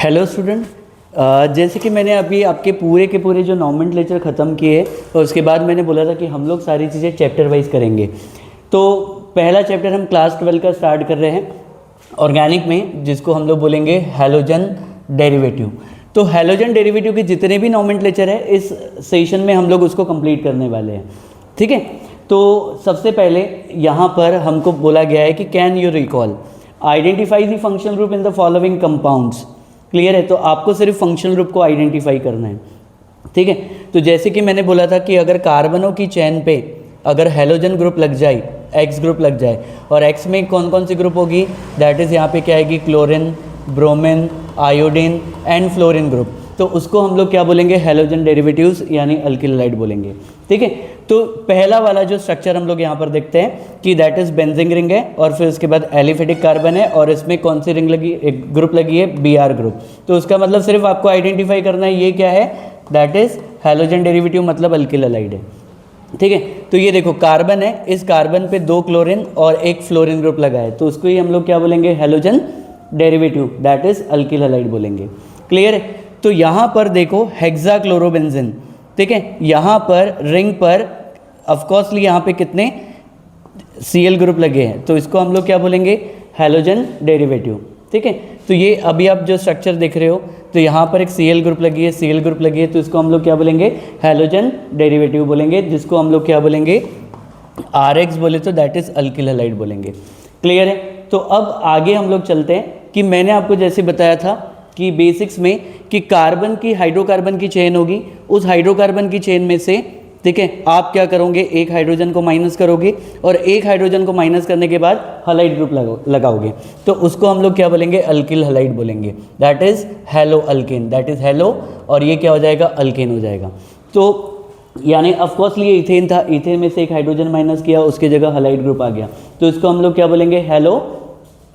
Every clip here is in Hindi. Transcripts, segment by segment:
हेलो स्टूडेंट, जैसे कि मैंने अभी आपके पूरे के पूरे जो नॉमेनक्लेचर ख़त्म किए और उसके बाद मैंने बोला था कि हम लोग सारी चीज़ें चैप्टर वाइज करेंगे। तो पहला चैप्टर हम क्लास 12 का स्टार्ट कर रहे हैं ऑर्गेनिक में, जिसको हम लोग बोलेंगे हैलोजन डेरिवेटिव। तो हैलोजन डेरिवेटिव के जितने भी नॉमेनक्लेचर है इस सेशन में हम लोग उसको कंप्लीट करने वाले हैं। ठीक है, तो सबसे पहले यहाँ पर हमको बोला गया है कि can you recall identify the functional group in the following compounds. Clear है, तो आपको सिर्फ फंक्शनल ग्रुप को आइडेंटिफाई करना है। ठीक है, तो जैसे कि मैंने बोला था कि अगर कार्बनों की चेन पे अगर हैलोजन ग्रुप लग जाए, एक्स ग्रुप लग जाए, और एक्स में कौन कौन सी ग्रुप होगी, दैट इज़ यहाँ पे क्या आएगी, chlorine, bromine, iodine and fluorine group. तो उसको हम लोग क्या बोलेंगे, हैलोजन डेरिवेटिव्स यानी अल्किल हैलाइड बोलेंगे। ठीक है, तो पहला वाला जो स्ट्रक्चर हम लोग यहाँ पर देखते हैं कि दैट इज बेंजीन रिंग है, और फिर उसके बाद एलिफेटिक कार्बन है, और इसमें कौन सी रिंग लगी, एक ग्रुप लगी है Br ग्रुप। तो उसका मतलब सिर्फ आपको आइडेंटिफाई करना है ये क्या है, दैट इज हैलोजन डेरिवेटिव, मतलब अल्किल हैलाइड है। ठीक है, तो ये देखो कार्बन है, इस कार्बन पे 2 क्लोरीन और 1 फ्लोरीन ग्रुप लगा है, तो उसको ही हम लोग क्या बोलेंगे, halogen derivative, that is alkyl halide बोलेंगे। क्लियर है, तो यहाँ पर देखो हेक्साक्लोरोबेंजीन। ठीक है, यहाँ पर रिंग पर ऑफकोर्सली यहाँ पे कितने Cl ग्रुप लगे हैं, तो इसको हम लोग क्या बोलेंगे, हैलोजन डेरिवेटिव। ठीक है, तो ये अभी आप जो स्ट्रक्चर देख रहे हो, तो यहाँ पर एक Cl ग्रुप लगी है, Cl ग्रुप लगी है, तो इसको हम लोग क्या बोलेंगे, हैलोजन डेरिवेटिव बोलेंगे, जिसको हम लोग क्या बोलेंगे, Rx बोले तो दैट इज अल्किल हैलाइड बोलेंगे। क्लियर है, तो अब आगे हम लोग चलते हैं कि मैंने आपको जैसे बताया था कि बेसिक्स में कि कार्बन की हाइड्रोकार्बन की चेन होगी, उस हाइड्रोकार्बन की चेन में से, ठीक है, आप क्या करोगे, एक हाइड्रोजन को माइनस करोगे और एक हाइड्रोजन को माइनस करने के बाद हैलाइड ग्रुप लगाओगे, तो उसको हम लोग क्या बोलेंगे, अल्किल हैलाइड बोलेंगे, that is hello alkane, that is hello, और ये क्या हो जाएगा, अल्केन हो जाएगा। तो यानी ऑफकोर्सली ये इथेन था, इथेन में से एक हाइड्रोजन माइनस किया, उसकी जगह हैलाइड ग्रुप आ गया, तो इसको हम लोग क्या बोलेंगे, हैलो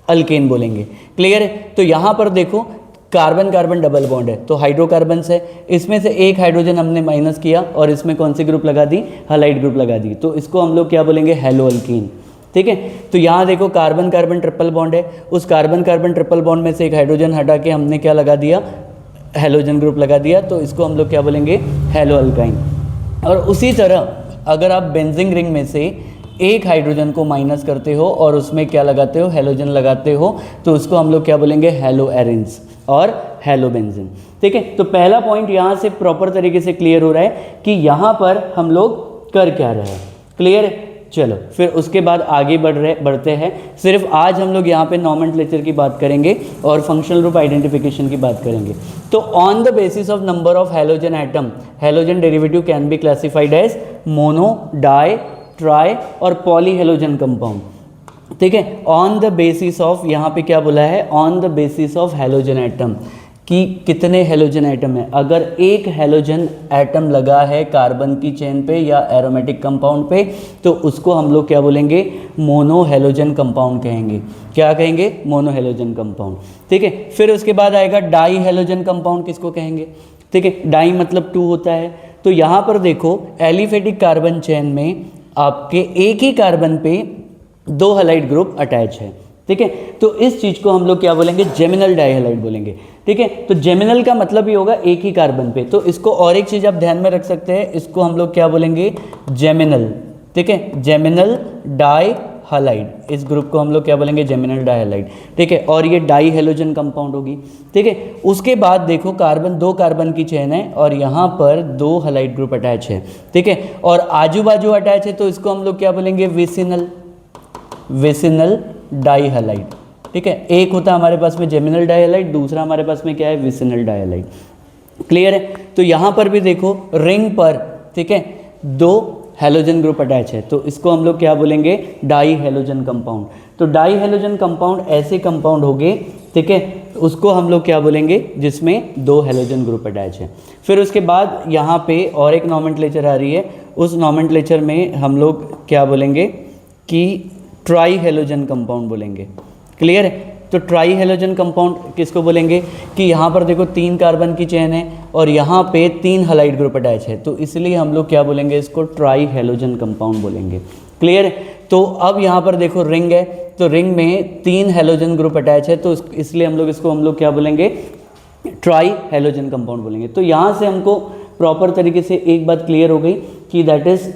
अल्केन बोलेंगे। क्लियर है, तो यहाँ पर देखो कार्बन कार्बन डबल बॉन्ड है, तो हाइड्रोकार्बन्स है, इसमें से एक हाइड्रोजन हमने माइनस किया और इसमें कौन सी ग्रुप लगा दी, हैलाइड ग्रुप लगा दी, तो इसको हम लोग क्या बोलेंगे, हैलो अल्कीन। ठीक है, तो यहाँ देखो कार्बन कार्बन ट्रिपल बॉन्ड है, उस कार्बन कार्बन ट्रिपल बॉन्ड में से एक हाइड्रोजन हटा के हमने क्या लगा दिया, हैलोजन ग्रुप लगा दिया, तो इसको हम लोग क्या बोलेंगे, हैलो अल्काइन। और उसी तरह अगर आप बेंजीन रिंग में से एक हाइड्रोजन को माइनस करते हो और उसमें क्या लगाते हो, हैलोजन लगाते हो, तो उसको हम लोग क्या बोलेंगे, हैलो एरेंस और हैलो बेंजीन। ठीक है, तो पहला पॉइंट यहाँ से प्रॉपर तरीके से क्लियर हो रहा है कि यहाँ पर हम लोग कर क्या रहे हैं। क्लियर है, चलो फिर उसके बाद आगे बढ़ते हैं। सिर्फ आज हम लोग यहाँ पे नॉमेनक्लेचर की बात करेंगे और फंक्शनल ग्रुप आइडेंटिफिकेशन की बात करेंगे। तो on the basis of number of halogen atom, halogen derivative can be classified as mono, di, tri और पॉली हैलोजन कंपाउंड। ठीक है, ऑन द बेसिस ऑफ, यहाँ पे क्या बोला है, on the basis of halogen atom, कि कितने हैलोजन एटम है। अगर एक हैलोजन एटम लगा है कार्बन की चेन पे या एरोमेटिक कंपाउंड पे, तो उसको हम लोग क्या बोलेंगे, मोनो हैलोजन कंपाउंड कहेंगे। क्या कहेंगे, मोनो हैलोजन कंपाउंड। ठीक है, फिर उसके बाद आएगा डाई हैलोजन कंपाउंड, किसको कहेंगे। ठीक है, डाई मतलब 2 होता है, तो यहाँ पर देखो एलिफेटिक कार्बन चेन में आपके एक ही कार्बन पे 2 हैलाइड ग्रुप अटैच है। ठीक है, तो इस चीज को हम लोग क्या बोलेंगे, जेमिनल डाइहैलाइड बोलेंगे। ठीक है, तो जेमिनल का मतलब ही होगा एक ही कार्बन पे, तो इसको और एक चीज आप ध्यान में रख सकते हैं, इसको हम लोग क्या बोलेंगे, जेमिनल। ठीक है, जेमिनल डाइहैलाइड, इस ग्रुप को हम लोग क्या बोलेंगे, जेमिनल डाइहैलाइड। ठीक है, और ये डाई हैलोजन कंपाउंड होगी। ठीक है, उसके बाद देखो कार्बन 2 कार्बन की चेन है और यहाँ पर 2 हैलाइड ग्रुप अटैच है। ठीक है, और आजू बाजू अटैच है, तो इसको हम लोग क्या बोलेंगे, विसिनल, विसिनल डाइहैलाइड। ठीक है, एक होता है हमारे पास में जेमिनल डाइहैलाइड, दूसरा हमारे पास में क्या है, विसिनल डाइहैलाइड। क्लियर है, तो यहाँ पर भी देखो रिंग पर, ठीक है, 2 हैलोजन ग्रुप अटैच है, तो इसको हम लोग क्या बोलेंगे, डाई हैलोजन कंपाउंड। तो डाई हैलोजन कंपाउंड ऐसे कंपाउंड हो गए, ठीक है, उसको हम लोग क्या बोलेंगे, जिसमें 2 हैलोजन ग्रुप अटैच है। फिर उसके बाद यहाँ पे और एक नॉमेनक्लेचर आ रही है, उस नॉमेनक्लेचर में हम लोग क्या बोलेंगे कि ट्राई हैलोजन कंपाउंड बोलेंगे। क्लियर है, तो ट्राई हैलोजन कंपाउंड किसको बोलेंगे कि यहाँ पर देखो 3 कार्बन की चेन है और यहाँ पे 3 हैलाइड ग्रुप अटैच है, तो इसलिए हम लोग क्या बोलेंगे, इसको ट्राई हैलोजन कंपाउंड बोलेंगे। क्लियर है, तो अब यहाँ पर देखो रिंग है, तो रिंग में 3 हैलोजन ग्रुप अटैच है, तो इसलिए हम लोग क्या बोलेंगे, ट्राई हेलोजन कंपाउंड बोलेंगे। तो यहाँ से हमको प्रॉपर तरीके से एक बात क्लियर हो गई कि that is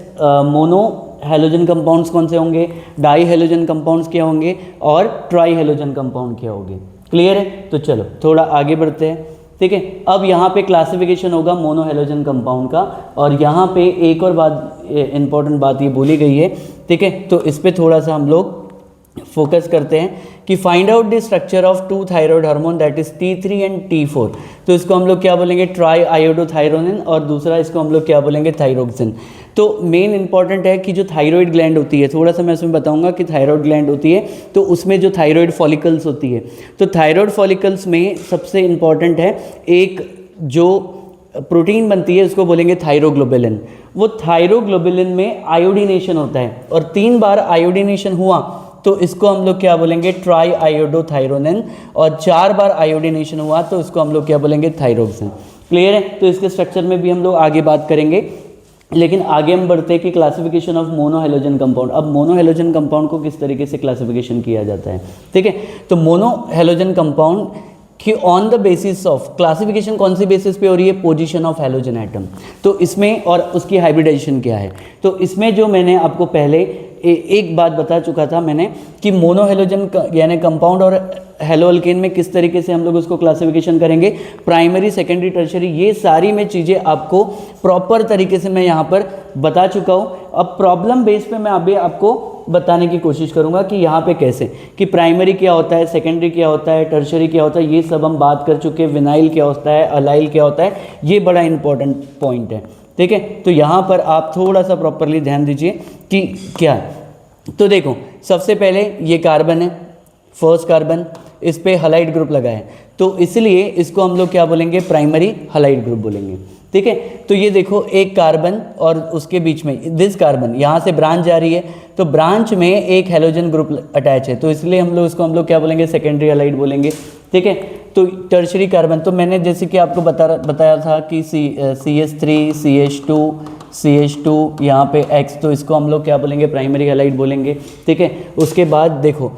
mono halogen compounds कौन से होंगे, डाई हेलोजन कंपाउंड्स क्या होंगे और ट्राई हेलोजन कंपाउंड क्या होंगे। क्लियर है? तो चलो थोड़ा आगे बढ़ते हैं। ठीक है, अब यहाँ पे क्लासिफिकेशन होगा मोनो हेलोजन कंपाउंड का, और यहाँ पे एक और बात इंपॉर्टेंट बात ये बोली गई है। ठीक है, तो इस पर थोड़ा सा हम लोग फोकस करते हैं कि find out the structure of two thyroid hormone that is T3 and T4। तो इसको हम लोग क्या बोलेंगे, ट्राई आयोडोथायरोनिन, और दूसरा इसको हम लोग क्या बोलेंगे, थायरोक्सिन। तो मेन इंपॉर्टेंट है कि जो थायराइड ग्लैंड होती है, थोड़ा सा मैं उसमें बताऊंगा कि थायराइड ग्लैंड होती है तो उसमें जो थायराइड फॉलिकल्स होती है, तो थायराइड फॉलिकल्स में सबसे इंपॉर्टेंट है एक जो प्रोटीन बनती है उसको बोलेंगे थायरोग्लोबुलिन। वो थायरोग्लोबुलिन में आयोडीनेशन होता है, और 3 बार आयोडीनेशन हुआ तो इसको हम लोग क्या बोलेंगे, ट्राई आयोडोथायरोनिन, और 4 बार आयोडीनेशन हुआ तो इसको हम लोग क्या बोलेंगे, थायरोक्सिन। क्लियर है? तो इसके स्ट्रक्चर में भी हम लोग आगे बात करेंगे, लेकिन आगे हम बढ़ते हैं कि क्लासिफिकेशन ऑफ मोनोहेलोजन कंपाउंड। अब मोनोहेलोजन कंपाउंड को किस तरीके से क्लासिफिकेशन किया जाता है। ठीक है, तो मोनोहेलोजन कंपाउंड कि on the basis of classification कौन सी बेसिस पे हो रही है, पोजीशन ऑफ हेलोजन एटम। तो इसमें और उसकी हाइब्रिडाइजेशन क्या है, तो इसमें जो मैंने आपको पहले एक बात बता चुका था मैंने कि मोनोहेलोजन यानी कंपाउंड और हेलो अल्केन में किस तरीके से हम लोग उसको क्लासिफिकेशन करेंगे, प्राइमरी सेकेंडरी टर्शरी, ये सारी में चीज़ें आपको प्रॉपर तरीके से मैं यहाँ पर बता चुका हूँ। अब प्रॉब्लम बेस पे मैं अभी आपको बताने की कोशिश करूँगा कि यहाँ पे कैसे, कि प्राइमरी क्या होता है, सेकेंडरी क्या होता है, टर्शरी क्या होता है, ये सब हम बात कर चुके हैं। विनाइल क्या होता है, अलाइल क्या होता है, ये बड़ा इंपॉर्टेंट पॉइंट है। ठीक है, तो यहाँ पर आप थोड़ा सा प्रॉपरली ध्यान दीजिए कि क्या है। तो देखो, सबसे पहले ये कार्बन है, फर्स्ट कार्बन, इस पे हलाइड ग्रुप लगा है, तो इसलिए इसको हम लोग क्या बोलेंगे, प्राइमरी हलाइड ग्रुप बोलेंगे। ठीक है, तो ये देखो एक कार्बन और उसके बीच में दिस कार्बन, यहाँ से ब्रांच जा रही है, तो ब्रांच में एक हेलोजन ग्रुप अटैच है, तो इसलिए हम लोग इसको हम लोग क्या बोलेंगे, सेकेंडरी हलाइड बोलेंगे। ठीक है, तो टर्शरी कार्बन, तो मैंने जैसे कि आपको बताया था कि CH3 CH2 यहाँ पे X, तो इसको हम लोग क्या बोलेंगे, प्राइमरी हलाइड बोलेंगे। ठीक है, उसके बाद देखो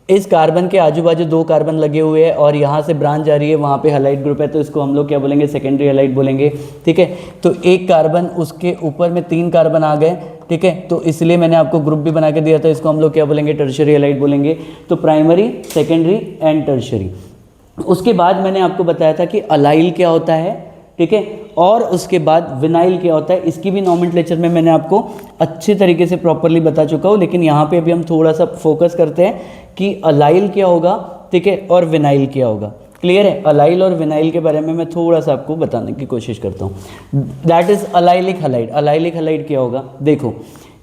इस कार्बन के आजू बाजू 2 कार्बन लगे हुए हैं और यहाँ से ब्रांच जा रही है, वहाँ पे हलाइड ग्रुप है, तो इसको हम लोग क्या बोलेंगे, सेकेंडरी हलाइड बोलेंगे। ठीक है, तो एक कार्बन उसके ऊपर में 3 कार्बन आ गए। ठीक है, तो इसलिए मैंने आपको ग्रुप भी बना के दिया था, इसको हम लोग क्या बोलेंगे, टर्शरी हलाइड बोलेंगे। तो प्राइमरी, सेकेंडरी एंड टर्शरी। उसके बाद मैंने आपको बताया था कि अलाइल क्या होता है। ठीक है, और उसके बाद विनाइल क्या होता है, इसकी भी नॉमेनक्लेचर में मैंने आपको अच्छे तरीके से प्रॉपरली बता चुका हूँ, लेकिन यहाँ पे अभी हम थोड़ा सा फोकस करते हैं कि अलाइल क्या होगा, ठीक है, और विनाइल क्या होगा। क्लियर है? अलाइल और विनाइल के बारे में मैं थोड़ा सा आपको बताने की कोशिश करता हूँ। That is allylic halide. Allylic halide क्या होगा, देखो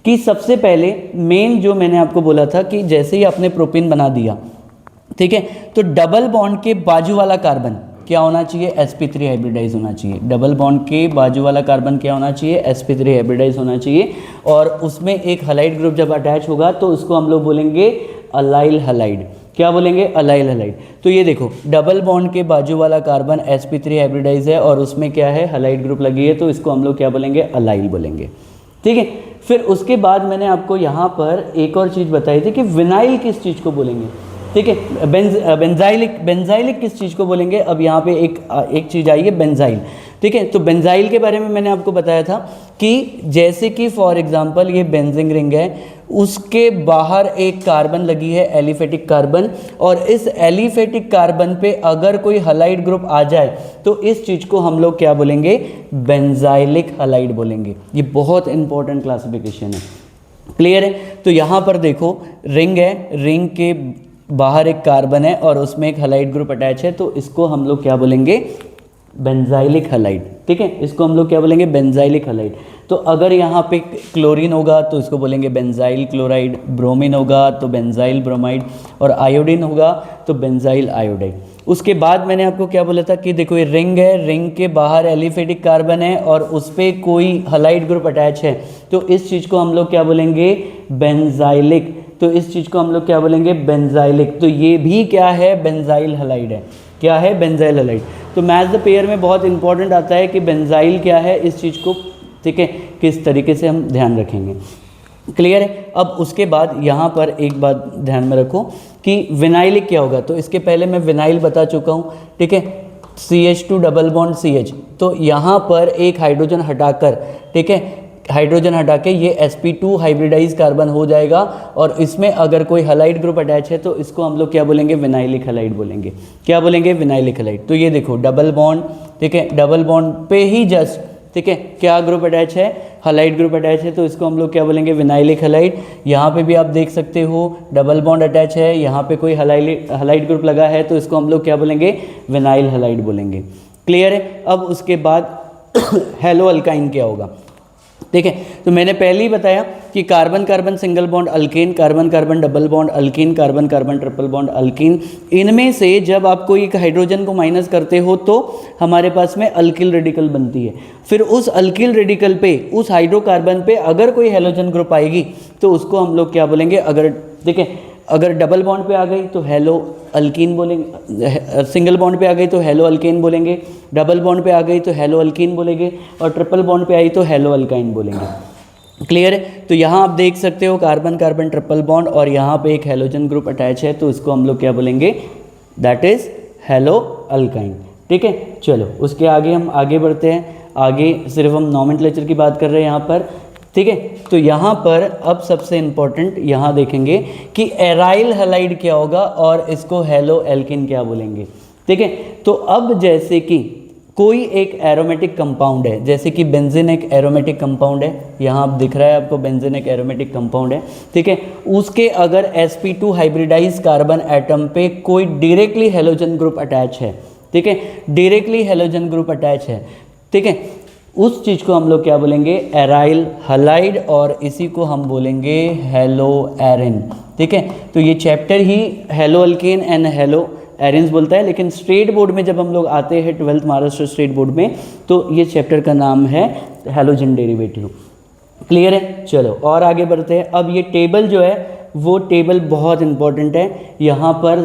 कि सबसे पहले मेन जो मैंने आपको बोला था कि जैसे ही आपने प्रोपीन बना दिया, ठीक है, तो डबल बॉन्ड के बाजू वाला कार्बन क्या होना चाहिए, sp3 हाइब्रिडाइज होना चाहिए। डबल बॉन्ड के बाजू वाला कार्बन क्या होना चाहिए, sp3 हाइब्रिडाइज होना चाहिए, और उसमें एक हलाइड ग्रुप जब अटैच होगा तो उसको हम लोग बोलेंगे अलाइल हलाइड। क्या बोलेंगे, अलाइल हलाइड। तो ये देखो डबल बॉन्ड के बाजू वाला कार्बन sp3 हाइब्रिडाइज है और उसमें क्या है, हलाइड ग्रुप लगी है, तो इसको हम लोग क्या बोलेंगे, अलाइल बोलेंगे। ठीक है, फिर उसके बाद मैंने आपको यहाँ पर एक और चीज़ बताई थी कि विनाइल किस चीज़ को बोलेंगे। ठीक है, बेंजाइलिक किस चीज़ को बोलेंगे। अब यहाँ पे एक चीज़ आई है, बेंजाइल। ठीक है, तो बेंजाइल के बारे में मैंने आपको बताया था कि जैसे कि फॉर एग्जांपल ये बेंजिंग रिंग है, उसके बाहर एक कार्बन लगी है, एलिफेटिक कार्बन, और इस एलिफेटिक कार्बन पे अगर कोई हलाइड ग्रुप आ जाए तो इस चीज़ को हम लोग क्या बोलेंगे, बेंजाइलिक हलाइड बोलेंगे। ये बहुत इंपॉर्टेंट क्लासिफिकेशन है। क्लियर है? तो यहाँ पर देखो रिंग है, रिंग के बाहर एक कार्बन है और उसमें एक हलाइड ग्रुप अटैच है, तो इसको हम लोग क्या बोलेंगे, बेंजाइलिक हलाइड। ठीक है, इसको हम लोग क्या बोलेंगे, बेंजाइलिक हलाइड। तो अगर यहाँ पे क्लोरीन होगा तो इसको बोलेंगे बेंजाइल क्लोराइड, ब्रोमीन होगा तो बेंजाइल ब्रोमाइड, और आयोडीन होगा तो बेंजाइल आयोडाइड। उसके बाद मैंने आपको क्या बोला था कि देखो ये रिंग है, रिंग के बाहर एलिफेटिक कार्बन है और उस पर कोई हलाइड ग्रुप अटैच है, तो इस चीज़ को हम लोग क्या बोलेंगे, बेंजाइलिक। तो इस चीज़ को हम लोग क्या बोलेंगे, बेंजाइलिक। तो ये भी क्या है, बेंजाइल हलाइड है। क्या है, बेंजाइल हलाइड। तो मैथ द पेयर में बहुत इंपॉर्टेंट आता है कि बेंजाइल क्या है, इस चीज़ को, ठीक है, किस तरीके से हम ध्यान रखेंगे। क्लियर है? अब उसके बाद यहाँ पर एक बात ध्यान में रखो कि विनाइलिक क्या होगा। तो इसके पहले मैं विनाइल बता चुका हूँ। ठीक है, CH2 डबल बॉन्ड CH, तो यहाँ पर एक हाइड्रोजन हटाकर, ठीक है, हाइड्रोजन हटा के ये sp2 हाइब्रिडाइज कार्बन हो जाएगा, और इसमें अगर कोई हलाइड ग्रुप अटैच है तो इसको हम लोग क्या बोलेंगे, विनाइलिक हलाइड बोलेंगे। क्या बोलेंगे, विनाइलिक हलाइड। तो ये देखो डबल बॉन्ड, ठीक है, डबल बॉन्ड पे ही जस्ट, ठीक है, क्या ग्रुप अटैच है, हलाइड ग्रुप अटैच है, तो इसको हम लोग क्या बोलेंगे, विनाइलिक हलाइड। यहाँ पे भी आप देख सकते हो डबल बॉन्ड अटैच है, यहाँ पे कोई हलाइड ग्रुप लगा है, तो इसको हम लोग क्या बोलेंगे, विनाइल हलाइड बोलेंगे। क्लियर है। अब उसके बाद हेलो अल्काइन क्या होगा, ठीक है। तो मैंने पहले ही बताया कि carbon carbon single bond alkane, carbon carbon double bond alkyne, carbon carbon triple bond alkyne, इनमें से जब आप कोई एक हाइड्रोजन को माइनस करते हो तो हमारे पास में अल्किल रेडिकल बनती है। फिर उस अल्किल रेडिकल पे, उस हाइड्रोकार्बन पे अगर कोई हैलोजन ग्रुप आएगी तो उसको हम लोग क्या बोलेंगे, अगर, ठीक है, अगर डबल बॉन्ड पे आ गई तो हेलो अल्कीन बोलेंगे, सिंगल बॉन्ड पे आ गई तो हेलो अल्केन बोलेंगे, डबल बॉन्ड पे आ गई तो हेलो अल्कीन बोलेंगे, और ट्रिपल बॉन्ड पे आई तो हेलो अल्काइन बोलेंगे। क्लियर है। तो यहाँ आप देख सकते हो कार्बन कार्बन ट्रिपल बॉन्ड, और यहाँ पे एक हेलोजन ग्रुप अटैच है, तो इसको हम लोग क्या बोलेंगे, दैट इज हेलो अल्काइन। ठीक है, चलो उसके आगे हम आगे बढ़ते हैं। आगे सिर्फ हम नॉमेनक्लेचर की बात कर रहे हैं यहाँ पर, ठीक है। तो यहाँ पर अब सबसे इम्पोर्टेंट यहाँ देखेंगे कि एराइल हैलाइड क्या होगा और इसको हेलो एल्किन क्या बोलेंगे, ठीक है। तो अब जैसे कि कोई एक एरोमेटिक कंपाउंड है, जैसे कि बेंजीन एक एरोमेटिक कंपाउंड है, यहाँ आप दिख रहा है आपको बेंजीन एक एरोमेटिक कंपाउंड है, ठीक है। उसके अगर sp2 हाइब्रिडाइज कार्बन एटम पे कोई डायरेक्टली हेलोजन ग्रुप अटैच है, ठीक है, डायरेक्टली हेलोजन ग्रुप अटैच है, ठीक है, उस चीज़ को हम लोग क्या बोलेंगे, एराइल हलाइड, और इसी को हम बोलेंगे हेलो एरिन, ठीक है। तो ये chapter he hello alkane and hello arenes बोलता है, लेकिन स्टेट बोर्ड में जब हम लोग आते हैं 12th महाराष्ट्र स्टेट बोर्ड में, तो ये चैप्टर का नाम है हेलोजन डेरिवेटिव। क्लियर है। चलो और आगे बढ़ते हैं। अब ये टेबल जो है वो टेबल बहुत इंपॉर्टेंट है। यहाँ पर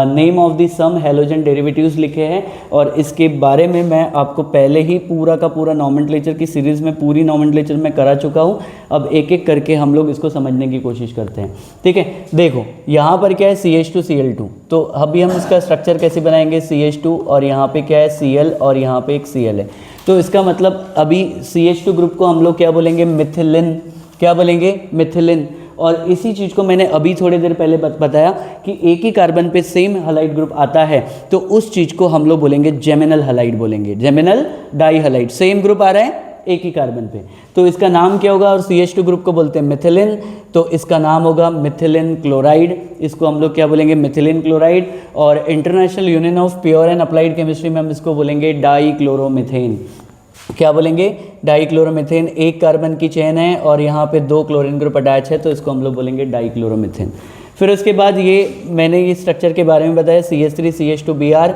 name of the some halogen derivatives लिखे हैं, और इसके बारे में मैं आपको पहले ही पूरा का पूरा नॉमेनक्लेचर की सीरीज़ में पूरी नॉमेनक्लेचर में करा चुका हूँ। अब एक एक करके हम लोग इसको समझने की कोशिश करते हैं, ठीक है। देखो यहाँ पर क्या है, CH2Cl2, तो अभी हम इसका स्ट्रक्चर कैसे बनाएंगे, CH2 और यहाँ पे क्या है Cl और यहाँ पे एक Cl है, तो इसका मतलब अभी CH2 ग्रुप को हम लोग क्या बोलेंगे, मिथिलिन। क्या बोलेंगे, मिथिलिन। और इसी चीज़ को मैंने अभी थोड़ी देर पहले बताया कि एक ही कार्बन पे सेम हलाइड ग्रुप आता है, तो उस चीज़ को हम लोग बोलेंगे जेमिनल हलाइड बोलेंगे, geminal dihalide. Same group आ रहा है एक ही कार्बन पे, तो इसका नाम क्या होगा, और CH2 ग्रुप को बोलते हैं मिथिलिन, तो इसका नाम होगा मिथिलिन क्लोराइड। इसको हम लोग क्या बोलेंगे, मिथिलिन क्लोराइड। और international union of pure and applied chemistry में हम इसको बोलेंगे डाई क्लोरोमिथेन। क्या बोलेंगे, डाइक्लोरोमिथेन। एक कार्बन की चेन है और यहाँ पे 2 क्लोरीन ग्रुप अटैच है, तो इसको हम लोग बोलेंगे डाइक्लोरोमिथेन। फिर उसके बाद ये मैंने ये स्ट्रक्चर के बारे में बताया, CH3CH2Br,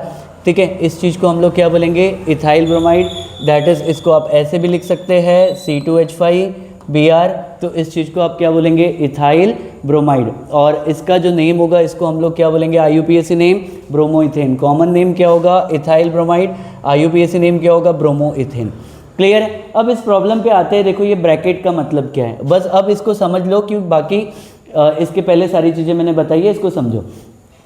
ठीक है। इस चीज़ को हम लोग क्या बोलेंगे, इथाइल ब्रोमाइड, दैट इज़ इसको आप ऐसे भी लिख सकते हैं C2H5Br, तो इस चीज़ को आप क्या बोलेंगे, इथाइल ब्रोमाइड। और इसका जो नेम होगा इसको हम लोग क्या बोलेंगे, IUPAC name bromoethane. Common name क्या होगा, इथाइल ब्रोमाइड, IUPAC नेम क्या होगा, ब्रोमोइथेन। क्लियर है। अब इस प्रॉब्लम पे आते हैं। देखो ये ब्रैकेट का मतलब क्या है, बस अब इसको समझ लो, क्योंकि बाकी इसके पहले सारी चीज़ें मैंने बताई है, इसको समझो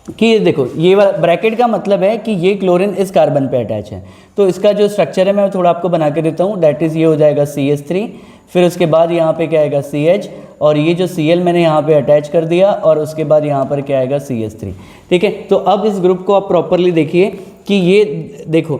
कि देखो ये ब्रैकेट का मतलब है कि ये क्लोरीन इस कार्बन पे अटैच है, तो इसका जो स्ट्रक्चर है मैं थोड़ा आपको बना के देता हूँ। दैट इज़ ये हो जाएगा CH3, फिर उसके बाद यहाँ पे क्या आएगा CH, और ये जो Cl मैंने यहाँ पे अटैच कर दिया, और उसके बाद यहाँ पर क्या आएगा CH3, ठीक है। तो अब इस ग्रुप को आप प्रॉपरली देखिए कि ये देखो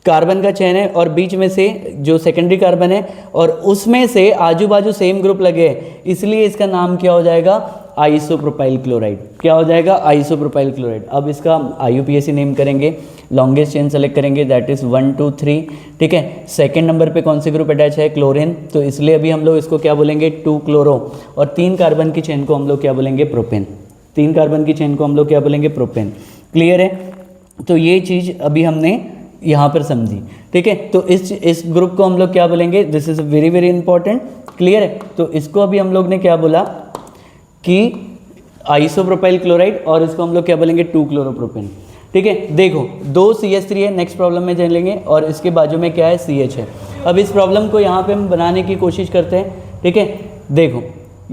कार्बन का चेन है और बीच में से जो सेकेंडरी कार्बन है और उसमें से आजू बाजू सेम ग्रुप लगे हैं, इसलिए इसका नाम क्या हो जाएगा, आइसोप्रोपाइल क्लोराइड। क्या हो जाएगा, आइसोप्रोपाइल क्लोराइड। अब इसका IUPAC नेम करेंगे, लॉन्गेस्ट चेन सेलेक्ट करेंगे, दैट इज़ 1 2 3, ठीक है। सेकंड नंबर पे कौन से ग्रुप अटैच है, क्लोरीन, तो इसलिए अभी हम लोग इसको क्या बोलेंगे, 2 क्लोरो। और 3 कार्बन की चेन को हम लोग क्या बोलेंगे, प्रोपेन। 3 कार्बन की चेन को हम लोग क्या बोलेंगे, प्रोपेन। क्लियर है। तो ये चीज़ अभी हमने यहाँ पर समझी, ठीक है। तो इस ग्रुप को हम लोग क्या बोलेंगे, this is very very important. Clear है। तो इसको अभी हम लोग ने क्या बोला कि आइसोप्रोपाइल क्लोराइड, और इसको हम लोग क्या बोलेंगे, 2 क्लोरोप्रोपेन, ठीक है। देखो 2 CH3 है, नेक्स्ट प्रॉब्लम में जान लेंगे, और इसके बाजू में क्या है, CH है। अब इस प्रॉब्लम को यहाँ पे हम बनाने की कोशिश करते हैं, ठीक है। देखो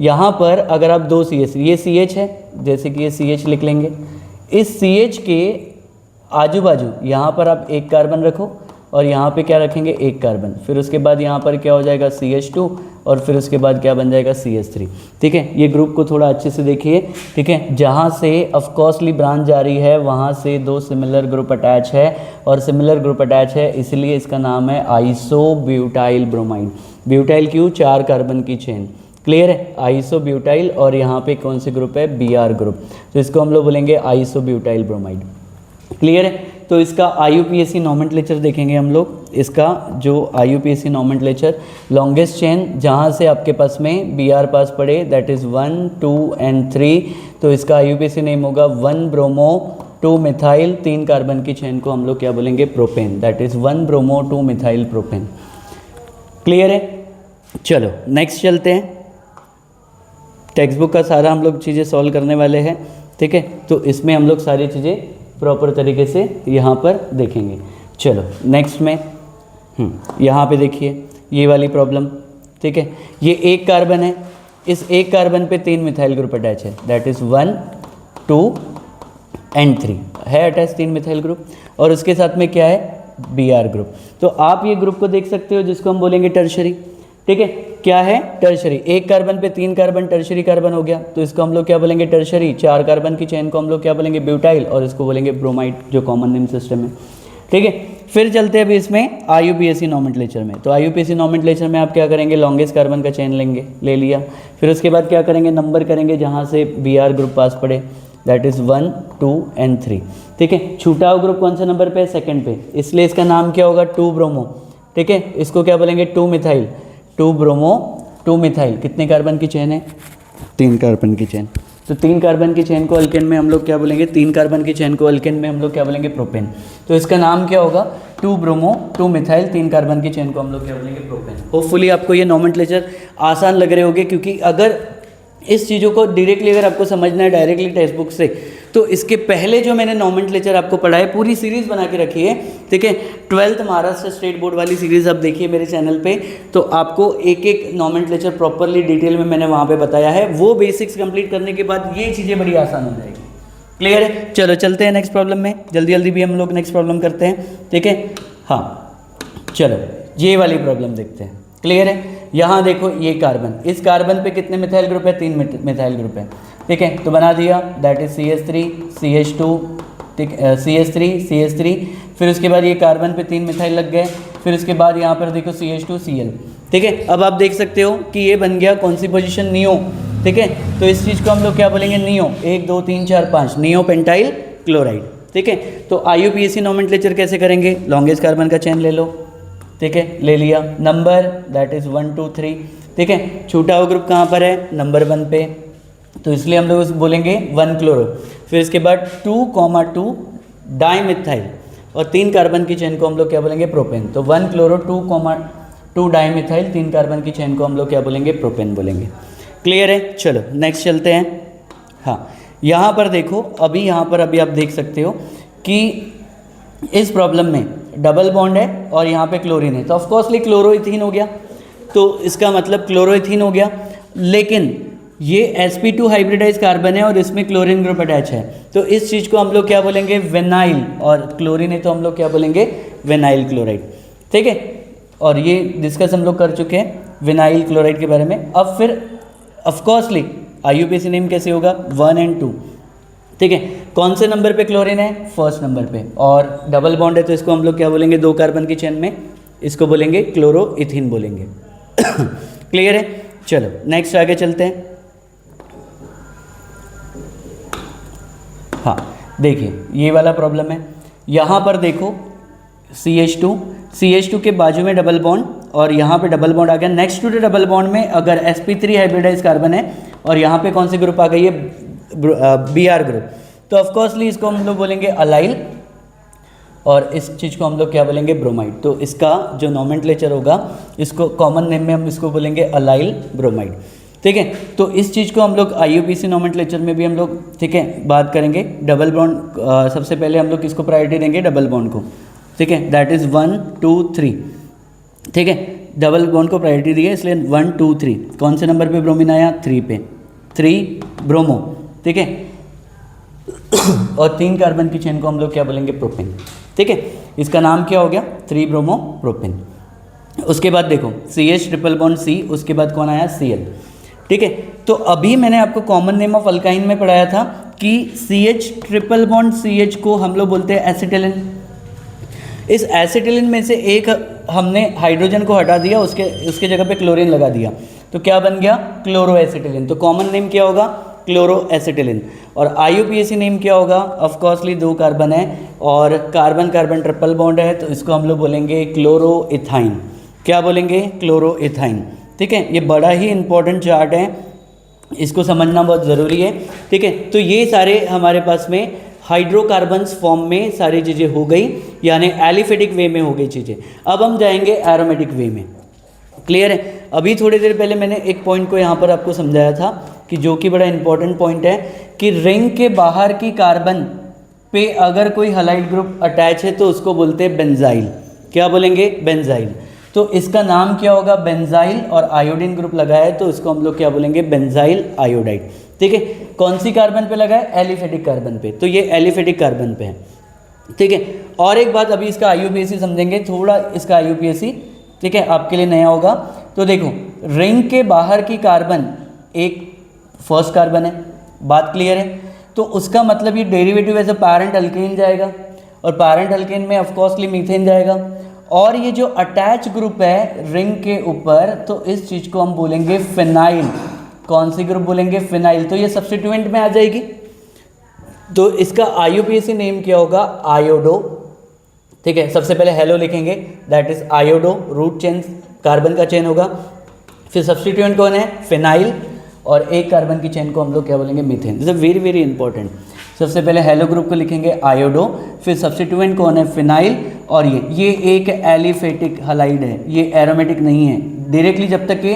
यहाँ पर अगर आप 2 CH, ये CH है, जैसे कि ये CH लिख लेंगे, इस CH के आजू बाजू यहाँ पर आप एक कार्बन रखो और यहाँ पे क्या रखेंगे, एक कार्बन, फिर उसके बाद यहाँ पर क्या हो जाएगा CH2 और फिर उसके बाद क्या बन जाएगा CH3। ठीक है, ये ग्रुप को थोड़ा अच्छे से देखिए। ठीक है, जहाँ से ऑफकोर्सली ब्रांच जा रही है वहाँ से दो सिमिलर ग्रुप अटैच है और सिमिलर ग्रुप अटैच है इसलिए इसका नाम है आइसोब्यूटाइल ब्रोमाइड। ब्यूटाइल क्यों, 4 कार्बन की चेन। क्लियर है, आइसोब्यूटाइल और यहाँ पे कौन से ग्रुप है, Br ग्रुप, तो इसको हम लोग बोलेंगे आइसोब्यूटाइल ब्रोमाइड। क्लियर है, तो इसका IUPAC नॉमेनक्लेचर देखेंगे हम लोग। इसका जो IUPAC नॉमेनक्लेचर, लॉन्गेस्ट चेन जहाँ से आपके पास में Br पास पड़े दैट इज़ 1, 2 एंड 3, तो इसका IUPAC नेम होगा 1 ब्रोमो 2 मिथाइल, 3 कार्बन की चेन को हम लोग क्या बोलेंगे, propane, that is 1 bromo 2 methyl propane. Clear है, चलो नेक्स्ट चलते हैं। टेक्स्ट बुक का सारा हम लोग चीज़ें सॉल्व करने वाले हैं। ठीक है, तो इसमें हम लोग सारी चीज़ें प्रॉपर तरीके से यहाँ पर देखेंगे। चलो नेक्स्ट में यहाँ पे देखिए ये वाली प्रॉब्लम। ठीक है, ये एक कार्बन है, इस एक कार्बन पे 3 मिथाइल ग्रुप अटैच है दैट इज़ 1, 2 एंड 3 है अटैच 3 मिथाइल ग्रुप, और उसके साथ में क्या है, Br ग्रुप। तो आप ये ग्रुप को देख सकते हो जिसको हम बोलेंगे टर्शरी। ठीक है, क्या है, टर्शरी। एक कार्बन पे 3 कार्बन टर्शरी कार्बन हो गया, तो इसको हम लोग क्या बोलेंगे, टर्शरी। 4 कार्बन की चेन को हम लोग क्या बोलेंगे, ब्यूटाइल, और इसको बोलेंगे ब्रोमाइड, जो कॉमन नेम सिस्टम है। ठीक है, फिर चलते हैं अभी इसमें IUPAC नॉमेनक्लेचर में। तो IUPAC नॉमेनक्लेचर में आप क्या करेंगे, लॉन्गेस्ट कार्बन का चेन लेंगे, ले लिया, फिर उसके बाद क्या करेंगे, नंबर करेंगे जहाँ से Br ग्रुप पास पड़े दैट इज़ 1, 2 एंड 3। ठीक है, छूटा हुआ ग्रुप कौन से नंबर पे है, सेकंड पे, इसलिए इसका नाम क्या होगा, 2 ब्रोमो। ठीक है, इसको क्या बोलेंगे, 2 मिथाइल, 2 ब्रोमो 2 मिथाइल। कितने कार्बन की चेन है, 3 कार्बन की चेन। तो 3 कार्बन की चेन को अल्केन में हम लोग क्या बोलेंगे, 3 कार्बन की चेन को अल्केन में हम लोग क्या बोलेंगे, प्रोपेन। तो इसका नाम क्या होगा, 2 ब्रोमो 2 मिथाइल, 3 कार्बन की चेन को हम लोग क्या बोलेंगे, प्रोपेन। होपफुली आपको ये नॉमेनक्लेचर आसान लग रहे होंगे, क्योंकि अगर इस चीज़ों को डायरेक्टली अगर आपको समझना है डायरेक्टली टेक्स्ट बुक से, तो इसके पहले जो मैंने नॉमेनक्लेचर आपको पढ़ा है, पूरी सीरीज़ बना के रखी है। ठीक है, 12th महाराष्ट्र स्टेट बोर्ड वाली सीरीज़ आप देखिए मेरे चैनल पे, तो आपको एक एक नॉमेनक्लेचर प्रॉपरली डिटेल में मैंने वहाँ पे बताया है। वो बेसिक्स कंप्लीट करने के बाद ये चीज़ें बड़ी आसान हो जाएगी। क्लियर है, चलो चलते हैं नेक्स्ट प्रॉब्लम में, जल्दी जल्दी भी हम लोग नेक्स्ट प्रॉब्लम करते हैं। ठीक है, हाँ चलो ये वाली प्रॉब्लम देखते हैं। क्लियर है, यहाँ देखो ये कार्बन, इस कार्बन पे कितने मिथाइल ग्रुप है, 3 मिथाइल ग्रुप है। ठीक है, तो बना दिया दैट इज CH3 CH2, ठीक, CH3 फिर उसके बाद ये कार्बन पे 3 मिथाइल लग गए, फिर उसके बाद यहाँ पर देखो CH2 Cl। ठीक है, अब आप देख सकते हो कि ये बन गया कौन सी पोजीशन, नियो। ठीक है, तो इस चीज़ को हम लोग क्या बोलेंगे, नियो, 1 2 3 4 5, नियो पेंटाइल क्लोराइड। ठीक है, तो IUPAC नॉमेनक्लेचर कैसे करेंगे, लॉन्गेस्ट कार्बन का चेन ले लो। ठीक है, ले लिया, नंबर दैट इज़ 1 2 3। ठीक है, छूटा हुआ ग्रुप कहाँ पर है, नंबर 1 पे, तो इसलिए हम लोग बोलेंगे 1 क्लोरो, फिर इसके बाद 2,2 डाइमिथाइल, और 3 कार्बन की चेन को हम लोग क्या बोलेंगे, प्रोपेन। तो 1 क्लोरो 2,2 डाइमिथाइल, 3 कार्बन की चेन को हम लोग क्या बोलेंगे, प्रोपेन बोलेंगे। क्लियर है, चलो नेक्स्ट चलते हैं। हाँ, यहाँ पर देखो, अभी यहाँ पर अभी आप देख सकते हो कि इस प्रॉब्लम में डबल बॉन्ड है और यहाँ पे क्लोरीन है, तो ऑफकोर्सली क्लोरोइथीन हो गया, तो इसका मतलब क्लोरोइथीन हो गया। लेकिन ये sp2 हाइब्रिडाइज कार्बन है और इसमें क्लोरीन ग्रुप अटैच है, तो इस चीज़ को हम लोग क्या बोलेंगे, विनाइल, और क्लोरीन है तो हम लोग क्या बोलेंगे, विनाइल क्लोराइड। ठीक है, और ये डिस्कस हम लोग कर चुके हैं विनाइल क्लोराइड के बारे में। अब फिर ऑफकोर्सली IUPAC नेम कैसे होगा, 1 एंड 2। ठीक है, कौन से नंबर पे क्लोरीन है, फर्स्ट नंबर पे, और डबल बॉन्ड है तो इसको हम लोग क्या बोलेंगे, 2 कार्बन की चेन में, इसको बोलेंगे क्लोरोइथीन बोलेंगे। क्लियर है, चलो नेक्स्ट आगे चलते हैं। हाँ देखिए ये वाला प्रॉब्लम है, यहाँ पर देखो CH2 के बाजू में डबल बॉन्ड, और यहाँ पे डबल बॉन्ड आ गया। Next to the double bond में अगर sp3 हाइब्रिडाइज कार्बन है और यहाँ पे कौन सी ग्रुप आ गई है, Br ग्रुप, तो ऑफकोर्सली इसको हम लोग बोलेंगे अलाइल, और इस चीज़ को हम लोग क्या बोलेंगे, ब्रोमाइड। तो इसका जो नॉमेनक्लेचर होगा, इसको कॉमन नेम में हम इसको बोलेंगे अलाइल ब्रोमाइड। ठीक है, तो इस चीज़ को हम लोग IUPAC नॉमेनक्लेचर में भी हम लोग, ठीक है, बात करेंगे। डबल बॉन्ड सबसे पहले हम लोग किसको प्रायोरिटी देंगे, डबल बॉन्ड को। ठीक है, दैट इज़ 1 2 3। ठीक है, डबल बॉन्ड को प्रायोरिटी दी है, इसलिए 1 2 3। कौन से नंबर पे ब्रोमीन आया, 3 पे, 3 ब्रोमो। ठीक है, और 3 कार्बन की चेन को हम लोग क्या बोलेंगे, प्रोपेन। ठीक है, इसका नाम क्या हो गया, 3 ब्रोमो प्रोपेन। उसके बाद देखो CH ट्रिपल बॉन्ड C, उसके बाद कौन आया, Cl। ठीक है, तो अभी मैंने आपको कॉमन नेम ऑफ अल्काइन में पढ़ाया था कि CH ट्रिपल बॉन्ड CH को हम लोग बोलते हैं एसिटिलिन। इस एसिटिलिन में से एक हमने हाइड्रोजन को हटा दिया, उसके जगह पे क्लोरीन लगा दिया, तो क्या बन गया, क्लोरो एसिटिलिन। तो कॉमन नेम क्या होगा, क्लोरो एसिटिलिन। और IUPAC नेम क्या होगा, ऑफकोर्सली 2 कार्बन है और कार्बन कार्बन ट्रिपल बॉन्ड है, तो इसको हम लोग बोलेंगे क्लोरो इथाइन। क्या बोलेंगे, क्लोरो इथाइन। ठीक है, ये बड़ा ही इंपॉर्टेंट चार्ट है, इसको समझना बहुत ज़रूरी है। ठीक है, तो ये सारे हमारे पास में हाइड्रोकार्बन्स फॉर्म में सारी चीज़ें हो गई, यानी एलिफेटिक वे में हो गई चीज़ें। अब हम जाएंगे एरोमेटिक वे में। क्लियर है, अभी थोड़ी देर पहले मैंने एक पॉइंट को यहाँ पर आपको समझाया था कि जो कि बड़ा इंपॉर्टेंट पॉइंट है कि रिंग के बाहर की कार्बन पे अगर कोई हैलाइड ग्रुप अटैच है तो उसको बोलते हैं बेंजाइल। क्या बोलेंगे, बेंजाइल। तो इसका नाम क्या होगा, बेंजाइल। और आयोडीन ग्रुप लगा है तो इसको हम लोग क्या बोलेंगे, बेंजाइल आयोडाइड। ठीक है, कौन सी कार्बन पे लगा है, एलिफेटिक कार्बन पे, तो ये एलिफेटिक कार्बन पे है। ठीक है, और एक बात, अभी इसका IUPAC समझेंगे, थोड़ा इसका IUPAC ठीक है आपके लिए नया होगा। तो देखो रिंग के बाहर की कार्बन एक फर्स्ट कार्बन है, बात क्लियर है, तो उसका मतलब ये derivative as a parent alkane जाएगा, और पैरेंट अल्केन में ऑफकोर्सली मीथेन जाएगा। और ये जो अटैच ग्रुप है रिंग के ऊपर, तो इस चीज़ को हम बोलेंगे फिनाइल। कौन सी ग्रुप बोलेंगे, फिनाइल। तो ये सब्स्टिट्यूएंट में आ जाएगी, तो इसका IUPAC नेम क्या होगा, आयोडो। ठीक है, सबसे पहले हेलो लिखेंगे, that is iodo, root chain carbon का चेन होगा। फिर सब्स्टिट्यूएंट कौन है, फिनाइल, और एक कार्बन की चेन को हम लोग क्या बोलेंगे, methane. This is very very important. सबसे पहले हेलो ग्रुप को लिखेंगे आयोडो, फिर सब्स्टिट्यूएंट कौन है, फिनाइल, और ये एक एलिफेटिक हैलाइड है, ये एरोमेटिक नहीं है। डायरेक्टली जब तक कि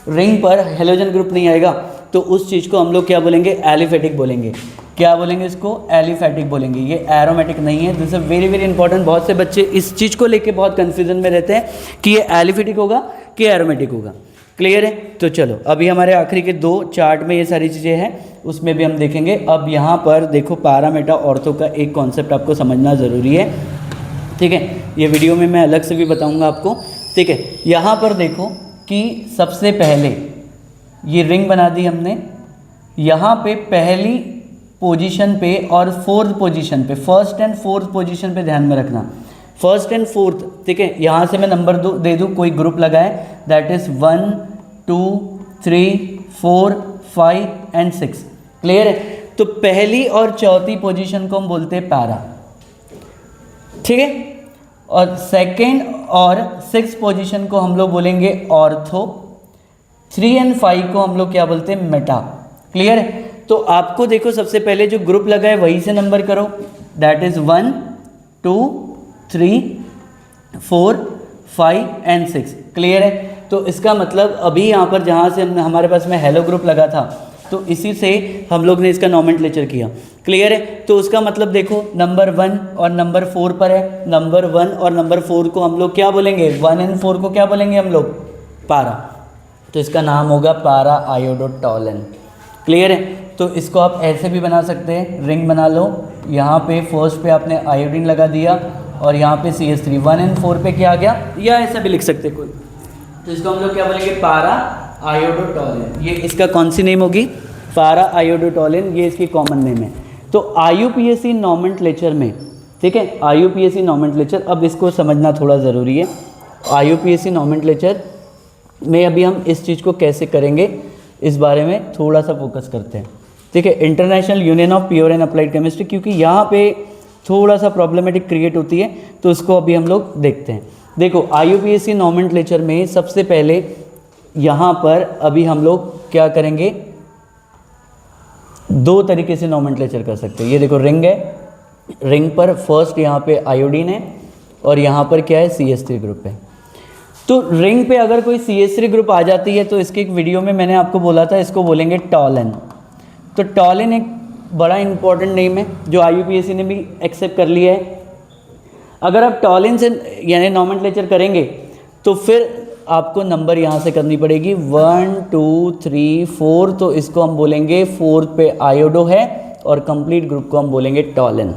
रिंग पर हेलोजन ग्रुप नहीं आएगा तो उस चीज़ को हम लोग क्या बोलेंगे, एलिफेटिक बोलेंगे। क्या बोलेंगे इसको, एलिफेटिक बोलेंगे, ये एरोमेटिक नहीं है। This is very very important. बहुत से बच्चे इस चीज़ को लेके बहुत कन्फ्यूजन में रहते हैं कि ये एलिफेटिक होगा कि एरोमेटिक होगा। क्लियर है, तो चलो अभी हमारे आखिरी के 2 चार्ट में ये सारी चीज़ें हैं, उसमें भी हम देखेंगे। अब यहाँ पर देखो पैरा मेटा ऑर्थो का एक कॉन्सेप्ट आपको समझना ज़रूरी है। ठीक है, ये वीडियो में मैं अलग से भी बताऊँगा आपको। ठीक है, यहाँ पर देखो कि सबसे पहले ये रिंग बना दी हमने, यहाँ पे पहली पोजीशन पे और 4th पोजीशन पे, 1st एंड 4th पोजीशन पे ध्यान में रखना, 1st एंड 4th। ठीक है, यहाँ से मैं नंबर दे दूँ, कोई ग्रुप लगाए, दैट इज़ 1 2 3 4 5 एंड 6। क्लियर है, तो पहली और चौथी पोजीशन को हम बोलते हैं पैरा। ठीक है, और सेकेंड और 6th पोजीशन को हम लोग बोलेंगे ऑर्थो, 3 एंड 5 को हम लोग क्या बोलते हैं, मेटा। क्लियर है, तो आपको देखो सबसे पहले जो ग्रुप लगा है वहीं से नंबर करो, दैट इज 1 2 3 4 5 एंड 6। क्लियर है, तो इसका मतलब अभी यहाँ पर जहाँ से हमारे पास में हेलो ग्रुप लगा था, तो इसी से हम लोग ने इसका नॉमेनक्लेचर किया। क्लियर है, तो उसका मतलब देखो नंबर 1 और नंबर 4 पर है, नंबर 1 और नंबर 4 को हम लोग क्या बोलेंगे, 1 एंड 4 को क्या बोलेंगे हम लोग, पारा। तो इसका नाम होगा पारा आयोडोटोलन। क्लियर है, तो इसको आप ऐसे भी बना सकते हैं, रिंग बना लो, यहाँ पे फर्स्ट पे आपने आयोडीन लगा दिया और यहाँ पे CH3, 1 एंड 4 पे क्या आ गया, या ऐसा भी लिख सकते कोई। तो इसको हम लोग क्या बोलेंगे, पारा आयोडोटोलिन। ये इसका कौन सी नेम होगी, पारा आयोडोटोलिन, ये इसकी कॉमन नेम है। तो IUPAC नॉमेनक्लेचर में, ठीक है, IUPAC नॉमेनक्लेचर, अब इसको समझना थोड़ा ज़रूरी है। IUPAC नॉमेनक्लेचर में अभी हम इस चीज़ को कैसे करेंगे इस बारे में थोड़ा सा फोकस करते हैं। ठीक है, international union of pure and applied chemistry, क्योंकि यहाँ पे थोड़ा सा प्रॉब्लमेटिक क्रिएट होती है, तो उसको अभी हम लोग देखते हैं। देखो IUPAC नॉमेनक्लेचर में सबसे पहले यहाँ पर अभी हम लोग क्या करेंगे, 2 तरीके से नॉमेनक्लेचर कर सकते हैं। ये देखो रिंग है, रिंग पर फर्स्ट यहाँ पे आयोडीन है और यहाँ पर क्या है, CH3 ग्रुप है। तो रिंग पे अगर कोई CH3 ग्रुप आ जाती है तो इसके एक वीडियो में मैंने आपको बोला था, इसको बोलेंगे टॉलन। तो टॉलन एक बड़ा इंपॉर्टेंट नेम है जो IUPAC ने भी एक्सेप्ट कर लिया है। अगर आप टॉलन से यानी नॉमेनक्लेचर करेंगे तो फिर आपको नंबर यहाँ से करनी पड़ेगी 1 2 3 4, तो इसको हम बोलेंगे 4th पे आयोडो है और कंप्लीट ग्रुप को हम बोलेंगे टॉलन।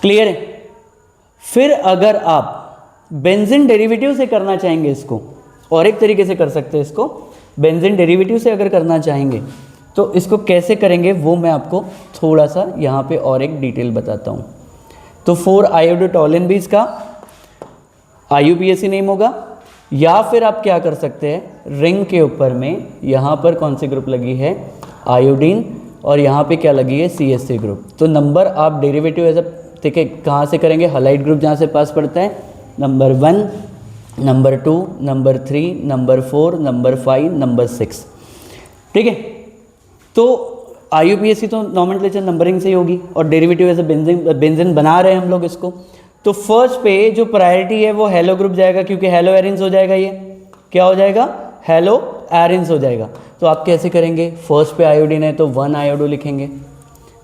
क्लियर है? फिर अगर आप बेंजीन डेरिवेटिव से करना चाहेंगे इसको, और एक तरीके से कर सकते हैं इसको, बेंजीन डेरिवेटिव से अगर करना चाहेंगे तो इसको कैसे करेंगे वो मैं आपको थोड़ा सा यहाँ पे और एक डिटेल बताता हूँ। तो 4-आयोडोटोलिन भी इसका IUPAC नेम होगा, या फिर आप क्या कर सकते हैं, रिंग के ऊपर में यहाँ पर कौन सी ग्रुप लगी है, आयोडीन, और यहाँ पे क्या लगी है, CH3 ग्रुप। तो नंबर आप डेरिवेटिव एज अ, ठीक है, कहाँ से करेंगे, हलाइड ग्रुप जहाँ से पास पड़ता है, number 1, number 2, number 3, number 4, number 5, number 6, ठीक है। तो IUPAC तो नॉमेनक्लेचर नंबरिंग से ही होगी, और डेरिवेटिव एज अ बेंजीन बना रहे हैं हम लोग इसको। तो फर्स्ट पे जो प्रायोरिटी है वो हेलो ग्रुप जाएगा, क्योंकि हेलो एरिन्स हो जाएगा, ये क्या हो जाएगा, हेलो एरिन्स हो जाएगा। तो आप कैसे करेंगे, फर्स्ट पे आयोडीन है तो 1 आयोडो लिखेंगे।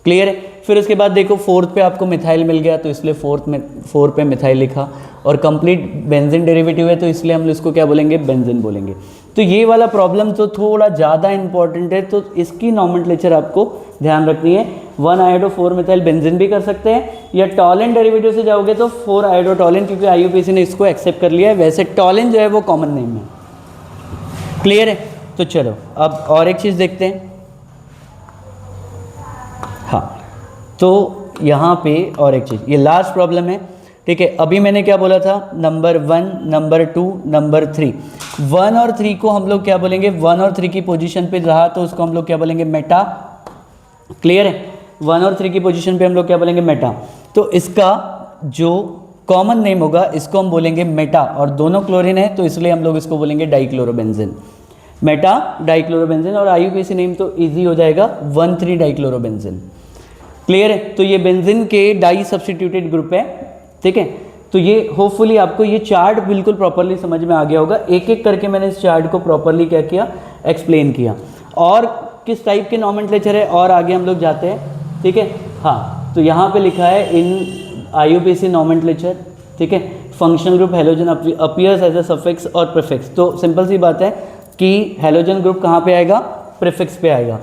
क्लियर है? फिर उसके बाद देखो फोर्थ पे आपको मिथाइल मिल गया, तो इसलिए 4 पे मिथाइल लिखा, और कंप्लीट बेंजीन डेरिवेटिव है तो इसलिए हम इसको क्या बोलेंगे, बेंजीन बोलेंगे। तो ये वाला प्रॉब्लम तो थोड़ा ज़्यादा इंपॉर्टेंट है, तो इसकी नॉमेनक्लेचर आपको ध्यान रखनी है। 1 आयोडो 4 मिथाइल बेंजीन भी कर सकते हैं, या टॉलिन डेरिवेटिव से जाओगे तो 4 आयोडोटोलिन, क्योंकि IUPAC ने इसको एक्सेप्ट कर लिया है। वैसे टॉलिन जो है वो कॉमन नेम है। क्लियर है? तो चलो अब और एक चीज़ देखते हैं। हाँ, तो यहाँ पे और एक चीज़, ये लास्ट प्रॉब्लम है, ठीक है। अभी मैंने क्या बोला था, नंबर 1, नंबर 2, नंबर 3, 1 और 3 को हम लोग क्या बोलेंगे, 1 और 3 की पोजीशन पे रहा तो उसको हम लोग क्या बोलेंगे, मेटा। क्लियर है? 1 और 3 की पोजीशन पे हम लोग क्या बोलेंगे, मेटा। तो इसका जो कॉमन नेम होगा इसको हम बोलेंगे मेटा, और दोनों क्लोरीन है तो इसलिए हम लोग इसको बोलेंगे डाइक्लोरोबेंजीन, मेटा डाइक्लोरोबेंजीन। और IUPAC नेम तो इजी हो जाएगा, 1,3 डाइक्लोरोबेंजीन। क्लियर है? तो ये बेंजीन के डाई सब्स्टिट्यूटेड ग्रुप है, ठीक है। तो ये होपफुली आपको ये चार्ट बिल्कुल प्रॉपरली समझ में आ गया होगा। एक एक करके मैंने इस चार्ट को प्रॉपरली क्या किया, एक्सप्लेन किया, और किस टाइप के नॉमेनक्लेचर है, और आगे हम लोग जाते हैं, ठीक है। हाँ, तो यहाँ पे लिखा है इन IUPAC नॉमेनक्लेचर, ठीक है, functional group halogen appears as a suffix और प्रीफिक्स। तो सिंपल सी बात है कि हेलोजन ग्रुप कहाँ पे आएगा, प्रीफिक्स पे आएगा।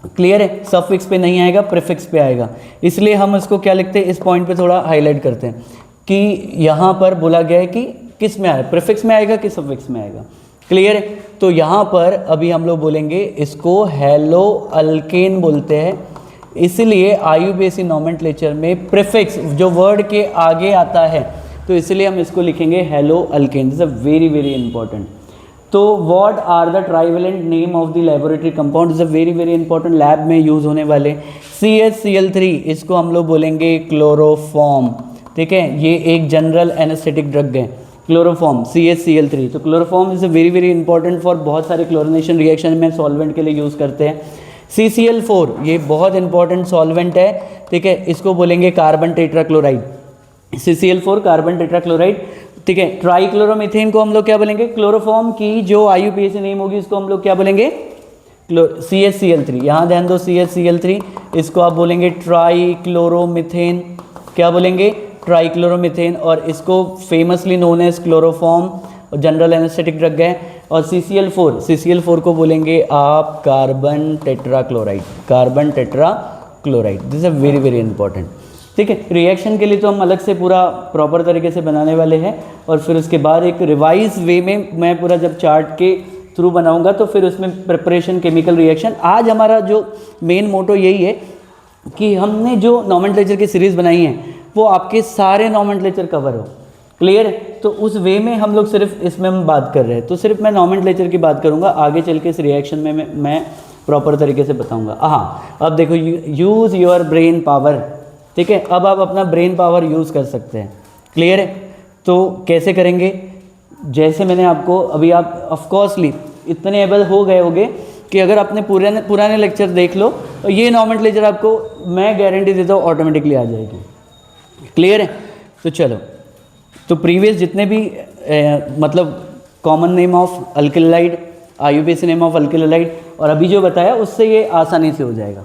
क्लियर है? सफिक्स पे नहीं आएगा, प्रीफिक्स पे आएगा। इसलिए हम इसको क्या लिखते हैं, इस पॉइंट पे थोड़ा हाईलाइट करते हैं कि यहाँ पर बोला गया है कि किस में आएगा, प्रीफिक्स में आएगा कि सफिक्स में आएगा। क्लियर है? तो यहाँ पर अभी हम लोग बोलेंगे इसको हेलो अल्केन बोलते हैं, इसलिए IUPAC नॉमेनक्लेचर में प्रीफिक्स जो वर्ड के आगे आता है तो इसलिए हम इसको लिखेंगे haloalkane. This is very very important. तो what are the trivalent name of the laboratory compound, is a very very important, lab में यूज होने वाले। CHCl3 इसको हम लोग बोलेंगे क्लोरोफॉर्म, ठीक है, ये एक जनरल एनेस्थेटिक ड्रग है, क्लोरोफॉर्म CHCl3। तो chloroform is a very very important for बहुत सारे क्लोरिनेशन रिएक्शन में सॉल्वेंट के लिए यूज़ करते हैं। CCl4 ये बहुत इंपॉर्टेंट सॉल्वेंट है, ठीक है, इसको बोलेंगे carbon tetrachloride. CCl4 carbon tetrachloride, ठीक है। ट्राइक्लोरोमीथेन को हम लोग क्या बोलेंगे, क्लोरोफॉर्म की जो IUPAC नेम होगी इसको हम लोग क्या बोलेंगे, CHCl3। यहाँ ध्यान दो, CHCl3 इसको आप बोलेंगे ट्राइक्लोरोमीथेन, क्या बोलेंगे, ट्राइक्लोरोमीथेन, और इसको famously known as chloroform, general anaesthetic drug है। और CCl4 को बोलेंगे आप carbon tetrachloride, carbon tetrachloride. This is very very important, ठीक है। रिएक्शन के लिए तो हम अलग से पूरा प्रॉपर तरीके से बनाने वाले हैं, और फिर उसके बाद एक रिवाइज वे में मैं पूरा जब चार्ट के थ्रू बनाऊंगा तो फिर उसमें प्रिपरेशन, केमिकल रिएक्शन। आज हमारा जो मेन मोटो यही है कि हमने जो नॉमेनक्लेचर की सीरीज़ बनाई है वो आपके सारे नॉमेनक्लेचर कवर हो। क्लियर है? तो उस वे में हम लोग सिर्फ इसमें हम बात कर रहे हैं, तो सिर्फ मैं नॉमेनक्लेचर की बात करूंगा, आगे चल के इस रिएक्शन में मैं प्रॉपर तरीके से बताऊंगा। हाँ, अब देखो, यूज़ योर ब्रेन पावर, ठीक है, अब आप अपना ब्रेन पावर यूज़ कर सकते हैं। क्लियर है? तो कैसे करेंगे, जैसे मैंने आपको अभी, आप ऑफकोर्सली इतने एबल हो गए होंगे कि अगर आपने पुराने लेक्चर देख लो तो ये नॉमेनक्लेचर आपको मैं गारंटी देता हूँ ऑटोमेटिकली आ जाएगी। क्लियर है? तो चलो, तो प्रीवियस जितने भी मतलब common name of alkyl halide, IUPAC name of alkyl halide, और अभी जो बताया उससे ये आसानी से हो जाएगा।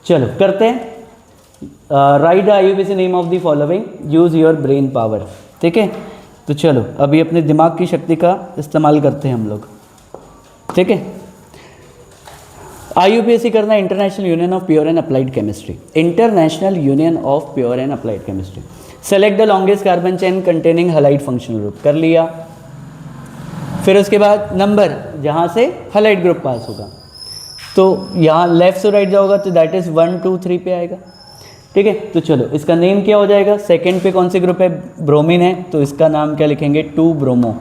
चलो करते हैं। Right the IUPAC name of the following, use your brain power, ठीक है। तो चलो अभी अपने दिमाग की शक्ति का इस्तेमाल करते हैं हम लोग, ठीक है। IUPAC करना है international union of pure and applied chemistry, international union of pure and applied chemistry. Select the longest carbon chain containing halide functional group, कर लिया। फिर उसके बाद नंबर जहाँ से हैलाइड ग्रुप पास होगा, तो यहाँ लेफ्ट से राइट जाओगा तो दैट इज़ 1 2 3 पे आएगा। ठीक है, तो चलो इसका नेम क्या हो जाएगा, सेकंड पे कौन सी ग्रुप है, ब्रोमीन है, तो इसका नाम क्या लिखेंगे, 2 ब्रोमो।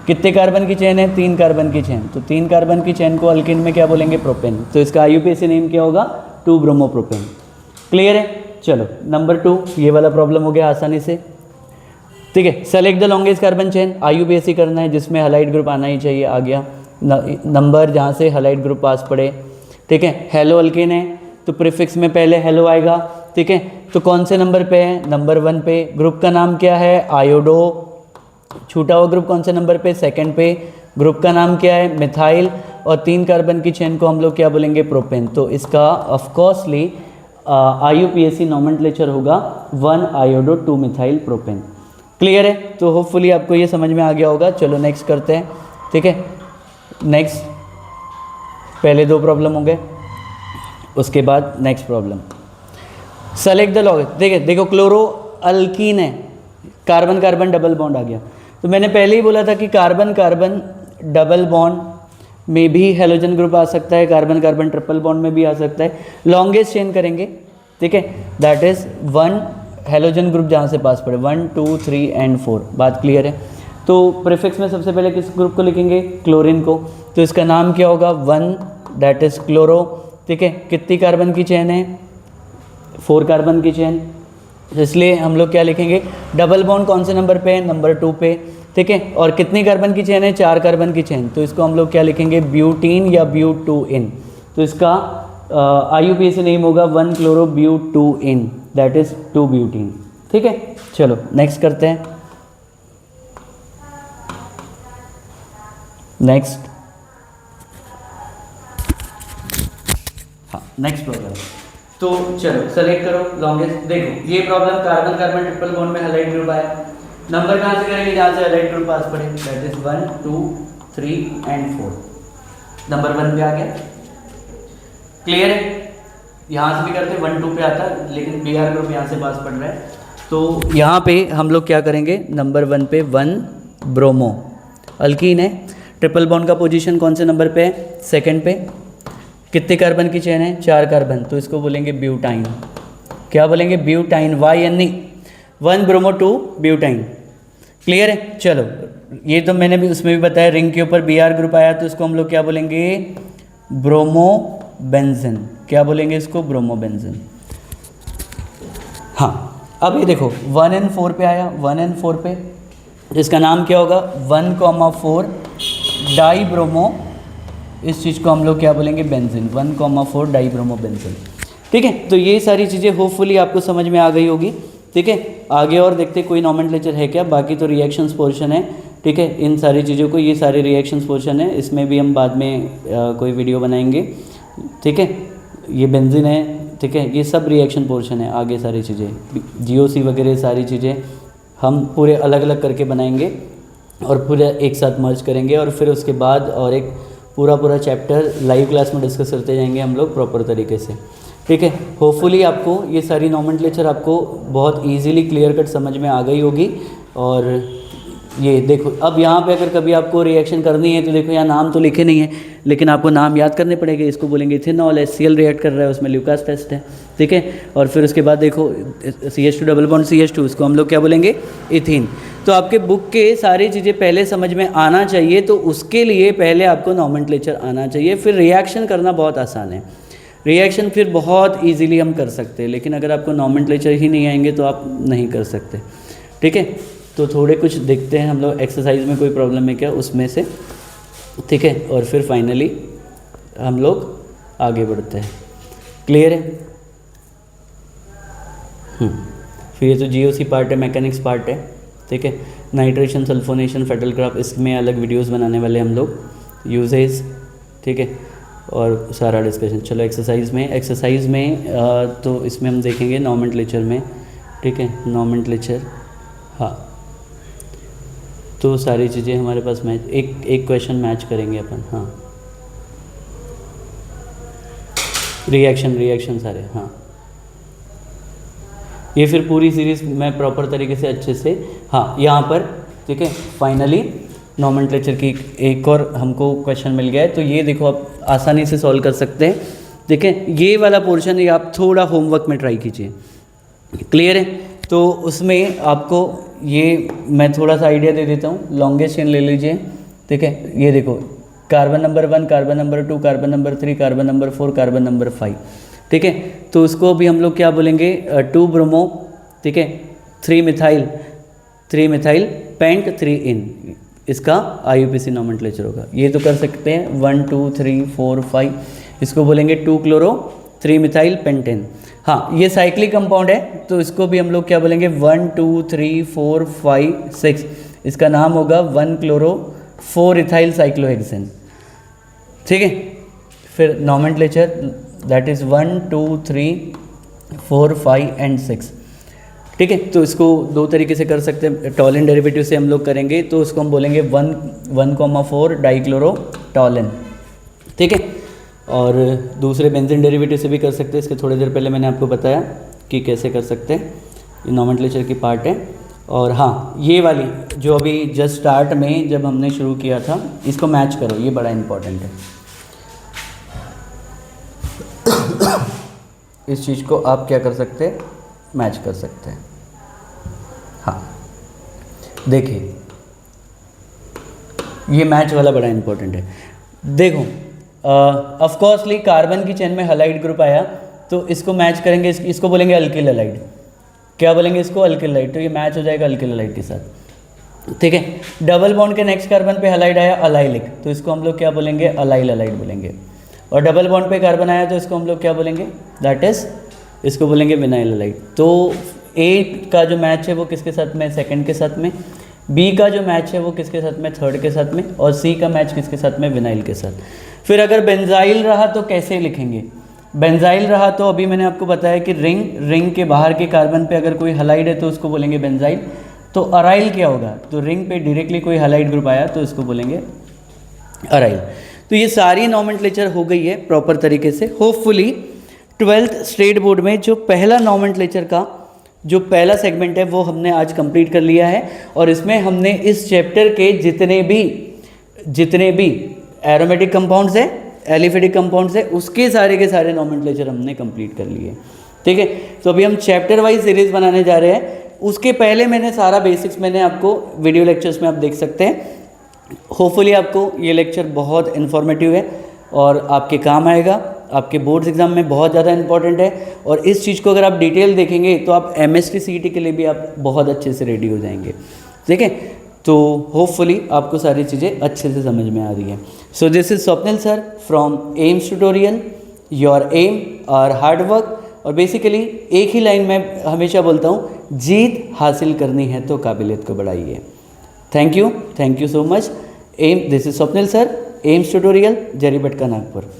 कितने कार्बन की चेन है, 3 कार्बन की चेन, तो 3 कार्बन की चेन को अल्किन में क्या बोलेंगे, प्रोपेन, तो इसका IUPAC नेम क्या होगा, 2 ब्रोमो प्रोपेन। क्लियर है। चलो नंबर 2, ये वाला प्रॉब्लम हो गया आसानी से। ठीक है, select the longest carbon chain, IUPAC करना है जिसमें हैलाइड ग्रुप आना ही चाहिए, आ गया नंबर जहाँ से हैलाइड ग्रुप पास पड़े। ठीक है, हेलो अल्केन है तो प्रीफिक्स में पहले हेलो आएगा। ठीक है, तो कौन से नंबर पे है, नंबर 1 पे। ग्रुप का नाम क्या है, आयोडो। छूटा हुआ ग्रुप कौन से नंबर पे, सेकंड पे। ग्रुप का नाम क्या है, मिथाइल, और 3 कार्बन की चेन को हम लोग क्या बोलेंगे, प्रोपेन। तो इसका ऑफकोर्सली IUPAC नॉमेनक्लेचर होगा 1 आयोडो 2 मिथाइल प्रोपेन। क्लियर है, तो होपफुली आपको ये समझ में आ गया होगा। चलो नेक्स्ट करते हैं। ठीक है, नेक्स्ट पहले 2 प्रॉब्लम हो गए, उसके बाद next problem. Select the long, देखो क्लोरो अल्कीन है, कार्बन कार्बन डबल बॉन्ड आ गया। तो मैंने पहले ही बोला था कि कार्बन कार्बन डबल बॉन्ड में भी हेलोजन ग्रुप आ सकता है, कार्बन कार्बन ट्रिपल बॉन्ड में भी आ सकता है। लॉन्गेस्ट चेन करेंगे, ठीक है, दैट इज़ 1 हेलोजन ग्रुप जहाँ से पास पड़े, 1 2 3 एंड 4। बात क्लियर है। तो प्रीफिक्स में सबसे पहले किस ग्रुप को लिखेंगे, क्लोरीन को, तो इसका नाम क्या होगा, 1 दैट इज़ क्लोरो। ठीक है, कितनी कार्बन की चेन है, 4 कार्बन की चेन, इसलिए हम लोग क्या लिखेंगे, डबल बॉन्ड कौन से नंबर पे है, नंबर 2 पे। ठीक है, और कितनी कार्बन की चेन है, 4 कार्बन की चेन, तो इसको हम लोग क्या लिखेंगे, ब्यूटीन या ब्यूटूइन। तो इसका IUPAC नेम होगा 1 क्लोरो ब्यूटूइन, दैट इज 2 ब्यूटीन। ठीक है, चलो नेक्स्ट करते हैं। नेक्स्ट, हाँ नेक्स्ट प्रॉब्लम। तो चलो सेलेक्ट करो लॉन्गेस्ट। देखो ये problem carbon carbon triple bond में हैलाइड ग्रुप आया। नंबर कहाँ से करेंगे, जहाँ से हैलाइड ग्रुप पास पड़े, दैट इज 1 2 3 एंड 4। नंबर 1 पे आ गया। क्लियर है, यहाँ से भी करते 1 2 पे आता, लेकिन Br ग्रुप यहाँ से पास पड़ रहा है, तो यहाँ पे हम लोग क्या करेंगे, नंबर 1 पे 1 ब्रोमो अल्कीन है, ट्रिपल बॉन्ड का पोजीशन कौन से नंबर पे है, सेकंड पे। कितने कार्बन की चेन है, 4 कार्बन, तो इसको बोलेंगे ब्यूटाइन। क्या बोलेंगे, butyne, YN, 1 bromo 2 butyne. Clear है। चलो ये तो मैंने भी उसमें भी बताया, रिंग के ऊपर Br ग्रुप आया तो इसको हम लोग क्या बोलेंगे, ब्रोमोबेंजीन। क्या बोलेंगे इसको, ब्रोमोबेंजीन। हाँ, अब ये देखो 1N4 पे आया, 1N4 पे इसका नाम क्या होगा, 1,4 डाई ब्रोमो, इस चीज़ को हम लोग क्या बोलेंगे, बेंजीन, 1,4 डाई ब्रोमो बेंजीन। ठीक है, तो ये सारी चीज़ें होपफुली आपको समझ में आ गई होगी। ठीक है, आगे और देखते कोई नॉमेनक्लेचर है क्या, बाकी तो रिएक्शंस पोर्शन है। ठीक है, इन सारी चीज़ों को, ये सारे रिएक्शंस पोर्शन है, इसमें भी हम बाद में कोई वीडियो बनाएंगे। ठीक है, ये बेंजीन है। ठीक है, ये सब रिएक्शन पोर्शन है, आगे सारी चीज़ें GOC वगैरह सारी चीज़ें हम पूरे अलग अलग करके बनाएंगे और पूरे एक साथ मर्ज करेंगे, और फिर उसके बाद और एक पूरा चैप्टर लाइव क्लास में डिस्कस करते जाएंगे हम लोग प्रॉपर तरीके से। ठीक है, होपफुली आपको ये सारी नॉमेनक्लेचर आपको बहुत इजीली क्लियर कट समझ में आ गई होगी। और ये देखो, अब यहाँ पे अगर कभी आपको रिएक्शन करनी है तो देखो यहाँ नाम तो लिखे नहीं है, लेकिन आपको नाम याद करने पड़ेंगे। इसको बोलेंगे इथेनॉल, HCl रिएक्ट कर रहा है, उसमें ल्यूकास टेस्ट है। ठीक है, और फिर उसके बाद देखो CH2 डबल बॉन्ड CH2, इसको हम लोग क्या बोलेंगे, इथीन। तो आपके बुक के सारी चीज़ें पहले समझ में आना चाहिए, तो उसके लिए पहले आपको नॉमेनक्लेचर आना चाहिए, फिर रिएक्शन करना बहुत आसान है। रिएक्शन फिर बहुत इजीली हम कर सकते हैं, लेकिन अगर आपको नॉमेनक्लेचर ही नहीं आएंगे तो आप नहीं कर सकते। ठीक है, तो थोड़े कुछ देखते हैं हम लोग एक्सरसाइज में कोई प्रॉब्लम है क्या उसमें से। ठीक है, और फिर फाइनली हम लोग आगे बढ़ते हैं। क्लियर है। फिर ये तो GOC पार्ट है, मैकेनिक्स पार्ट है। ठीक है, नाइट्रेशन, सल्फोनेशन, फेटल ग्राफ, इसमें अलग वीडियोस बनाने वाले हम लोग, यूजेज। ठीक है, और सारा डिस्कशन। चलो एक्सरसाइज में तो इसमें हम देखेंगे नॉमेनक्लेचर में। ठीक है, नॉमेनक्लेचर, हाँ, तो सारी चीज़ें हमारे पास मैच, एक क्वेश्चन मैच करेंगे अपन। हाँ, रिएक्शन सारे, हाँ ये फिर पूरी सीरीज़ मैं प्रॉपर तरीके से अच्छे से, हाँ यहाँ पर ठीक है। फाइनली नॉमेनक्लेचर की एक और हमको क्वेश्चन मिल गया है, तो ये देखो आप आसानी से सॉल्व कर सकते हैं। ठीक है, ये वाला पोर्शन ये आप थोड़ा होमवर्क में ट्राई कीजिए, क्लियर है। तो उसमें आपको ये मैं थोड़ा सा आइडिया दे देता हूँ, लॉन्गेस्ट चेन ले लीजिए। ठीक है, ये देखो carbon number 1, carbon number 2, carbon number 3, carbon number 4, carbon number 5। ठीक है, तो उसको भी हम लोग क्या बोलेंगे, 2 ब्रोमो, ठीक है, 3 मिथाइल पेंट 3 इन, इसका IUPAC नॉमेनक्लेचर होगा। ये तो कर सकते हैं 1 2 3 4 5, इसको बोलेंगे 2 क्लोरो 3 मिथाइल पेंटेन। हाँ, ये साइक्लिक कंपाउंड है, तो इसको भी हम लोग क्या बोलेंगे 1 2 3 4 5 6, इसका नाम होगा 1 क्लोरो 4 इथाइल साइक्लोहेक्सेन। ठीक है, फिर नॉमेनक्लेचर दैट इज़ 1 2 3 4 5 एंड 6। ठीक है, तो इसको दो तरीके से कर सकते हैं, टॉलिन डेरिवेटिव से हम लोग करेंगे तो उसको हम बोलेंगे 1,4 डाइक्लोरो टॉलिन। ठीक है, और दूसरे बेंजीन डेरिवेटिव से भी कर सकते हैं, इसके थोड़ी देर पहले मैंने आपको बताया कि कैसे कर सकते हैं, ये नॉमेनक्लेचर की पार्ट है। और हाँ, ये वाली जो अभी जस्ट स्टार्ट में जब हमने शुरू किया था, इसको मैच करो, ये बड़ा इंपॉर्टेंट है। इस चीज़ को आप क्या कर सकते हैं, मैच कर सकते हैं। हाँ देखिए, ये मैच वाला बड़ा इंपॉर्टेंट है। देखो ऑफकोर्सली कार्बन की चेन में हैलाइड ग्रुप आया, तो इसको मैच करेंगे, इसको बोलेंगे अल्किल हैलाइड। क्या बोलेंगे इसको, अल्किल हैलाइड, तो ये मैच हो जाएगा अल्किल हैलाइड के साथ। ठीक है, डबल बॉन्ड के नेक्स्ट कार्बन पे हैलाइड आया अलाइलिक, तो इसको हम लोग क्या बोलेंगे, अलाइल हैलाइड बोलेंगे। और डबल बॉन्ड पे कार्बन आया तो इसको हम लोग क्या बोलेंगे, दैट इज इसको बोलेंगे विनाइल हैलाइड। तो ए का जो मैच है वो किसके साथ में, सेकंड के साथ में, बी का जो मैच है वो किसके साथ में, थर्ड के साथ में, और सी का मैच किसके साथ में, विनाइल के साथ। फिर अगर बेंजाइल रहा तो कैसे लिखेंगे, बेंजाइल रहा तो अभी मैंने आपको बताया कि रिंग के बाहर के कार्बन पे अगर कोई हैलाइड है तो उसको बोलेंगे बेंजाइल। तो अराइल क्या होगा, तो रिंग पे डायरेक्टली कोई हैलाइड ग्रुप आया तो इसको बोलेंगे अराइल। तो ये सारी नॉमेनक्लेचर हो गई है प्रॉपर तरीके से। होपफुली 12th स्टेट बोर्ड में जो पहला नॉमेनक्लेचर का जो पहला सेगमेंट है वो हमने आज कंप्लीट कर लिया है, और इसमें हमने इस चैप्टर के जितने भी एरोमेटिक कंपाउंड्स है, एलिफेटिक कंपाउंड्स है, उसके सारे के सारे नॉमेनक्लेचर हमने कंप्लीट कर लिए। ठीक है, तो अभी हम चैप्टर वाइज सीरीज बनाने जा रहे हैं। उसके पहले मैंने सारा बेसिक्स मैंने आपको वीडियो लेक्चर्स में आप देख सकते हैं। होपफुली आपको ये लेक्चर बहुत इन्फॉर्मेटिव है और आपके काम आएगा, आपके बोर्ड्स एग्जाम में बहुत ज़्यादा इंपॉर्टेंट है। और इस चीज़ को अगर आप डिटेल देखेंगे तो आप MST CET के लिए भी आप बहुत अच्छे से रेडी हो जाएंगे। ठीक है, तो होपफुली आपको सारी चीज़ें अच्छे से समझ में आ रही है। So this is Swapnil sir from aims tutorial, your aim और हार्ड वर्क। और बेसिकली एक ही लाइन में हमेशा बोलता हूँ, जीत हासिल करनी है तो काबिलियत को बढ़ाइए। Thank you so much. This is Swapnil sir, Aims tutorial, Jaripatka Nagpur.